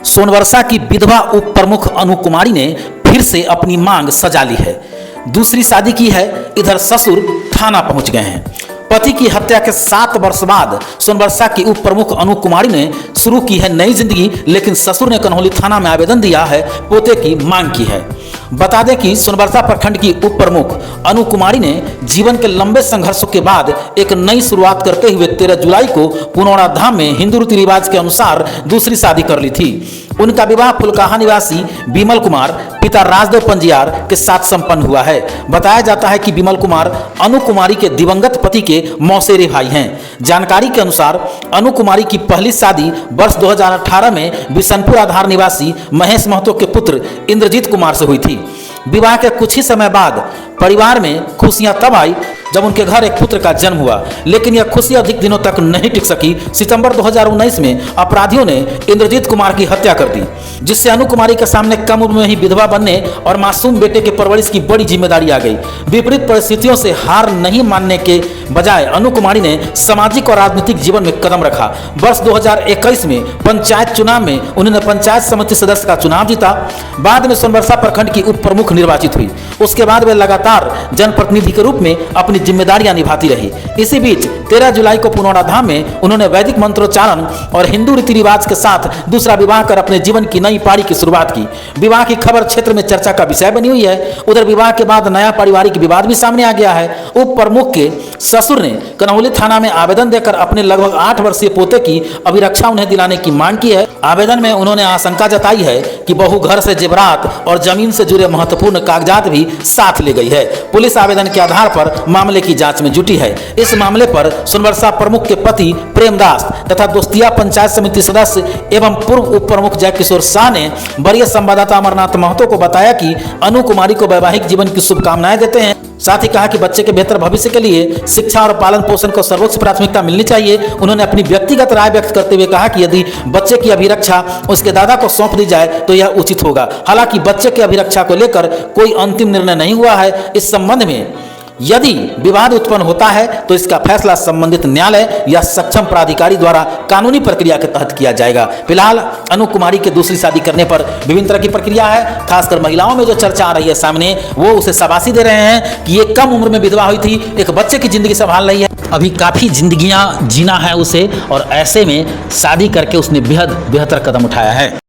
सोनवर्षा की विधवा उप प्रमुख अनु कुमारी ने फिर से अपनी मांग सजा ली है। दूसरी शादी की है, इधर ससुर थाना पहुंच गए हैं। पति की हत्या के 7 वर्ष बाद सोनवर्षा की उप प्रमुख अनु कुमारी ने शुरू की है नई जिंदगी, लेकिन ससुर ने कन्हौली थाना में आवेदन दिया है, पोते की मांग की है। बता दें कि सोनवर्षा प्रखंड की उप प्रमुख अनु कुमारी ने जीवन के लंबे संघर्षों के बाद एक नई शुरुआत करते हुए 13 जुलाई को पुनौरा धाम में हिंदू रीति रिवाज के अनुसार दूसरी शादी कर ली थी। उनका विवाह फुलकाहा निवासी बिमल कुमार पिता राजदेव पंजियार के साथ संपन्न हुआ है। बताया जाता है कि बिमल कुमार अनु कुमारी के दिवंगत पति के मौसेरे भाई हैं। जानकारी के अनुसार अनु कुमारी की पहली शादी वर्ष 2018 में बिशनपुर आधार निवासी महेश महतो के पुत्र इंद्रजीत कुमार से हुई थी। विवाह के कुछ ही समय बाद परिवार में खुशियां तब आई जब उनके घर एक पुत्र का जन्म हुआ, लेकिन यह खुशी अधिक दिनों तक नहीं टिक सकी। सितंबर 2019 में अपराधियों ने इंद्रजीत कुमार की हत्या कर दी, जिससे अनु कुमारी के सामने कम उम्र में ही विधवा बनने और मासूम बेटे के परवरिश की बड़ी जिम्मेदारी आ गई। विपरीत परिस्थितियों से हार नहीं मानने के बजाय अनु कुमारी ने सामाजिक और राजनीतिक जीवन में कदम रखा। वर्ष 2021 में पंचायत चुनाव में उन्होंने पंचायत समिति सदस्य का चुनाव जीता। बाद में सोनवर्षा प्रखंड की उप प्रमुख निर्वाचित हुई। उसके बाद वे लगातार जनप्रतिनिधि के रूप में अपनी जिम्मेदारियां निभाती रही। इसी बीच 13 जुलाई को पुनौरा धाम में उन्होंने वैदिक मंत्रोच्चारण और हिंदू रीति रिवाज के साथ दूसरा विवाह कर अपने जीवन की नई पारी की शुरुआत की। विवाह की खबर क्षेत्र में चर्चा का विषय बनी हुई है। उधर विवाह के बाद नया पारिवारिक विवाद भी सामने आ गया है। उप प्रमुख के ससुर ने कन्हौली थाना में आवेदन देकर अपने लगभग 8 वर्षीय पोते की अभिरक्षा उन्हें दिलाने की मांग की है। आवेदन में उन्होंने आशंका जताई है कि बहू घर से जेवरात और जमीन से जुड़े महत्वपूर्ण कागजात भी साथ ले गई है। पुलिस आवेदन के आधार पर मामले की जांच में जुटी है। इस मामले पर सोनवर्षा प्रमुख के पति प्रेमदास तथा दोस्तिया पंचायत समिति सदस्य एवं पूर्व उप प्रमुख जयकिशोर शाह ने वरीय संवाददाता अमरनाथ महतो को बताया कि अनु कुमारी को वैवाहिक जीवन की शुभकामनाएं देते हैं। साथ ही कहा कि बच्चे के बेहतर भविष्य के लिए शिक्षा और पालन पोषण को सर्वोच्च प्राथमिकता मिलनी चाहिए। उन्होंने अपनी व्यक्तिगत राय व्यक्त करते हुए कहा कि यदि बच्चे की अभिरक्षा उसके दादा को सौंप दी जाए तो यह उचित होगा। हालांकि बच्चे की अभिरक्षा को लेकर कोई अंतिम निर्णय नहीं हुआ है। इस संबंध में यदि विवाद उत्पन्न होता है तो इसका फैसला संबंधित न्यायालय या सक्षम प्राधिकारी द्वारा कानूनी प्रक्रिया के तहत किया जाएगा। फिलहाल अनु कुमारी के दूसरी शादी करने पर विभिन्न तरह की प्रक्रिया है। खासकर महिलाओं में जो चर्चा आ रही है सामने, वो उसे शाबाशी दे रहे हैं कि ये कम उम्र में विधवा हुई थी, एक बच्चे की जिंदगी संभाल रही है, अभी काफी जिंदगियां जीना है उसे, और ऐसे में शादी करके उसने बेहद बेहतर कदम उठाया है।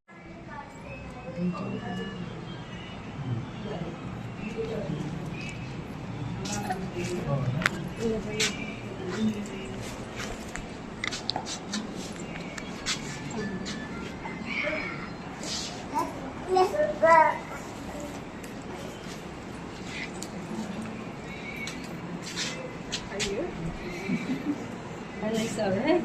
I like so, right?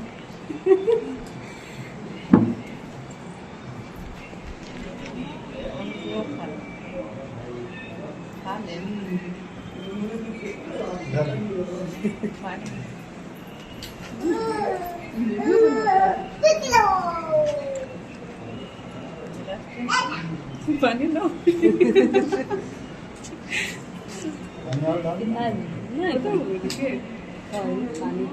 Funny no? Yeah, it's really good. Oh, it's funny.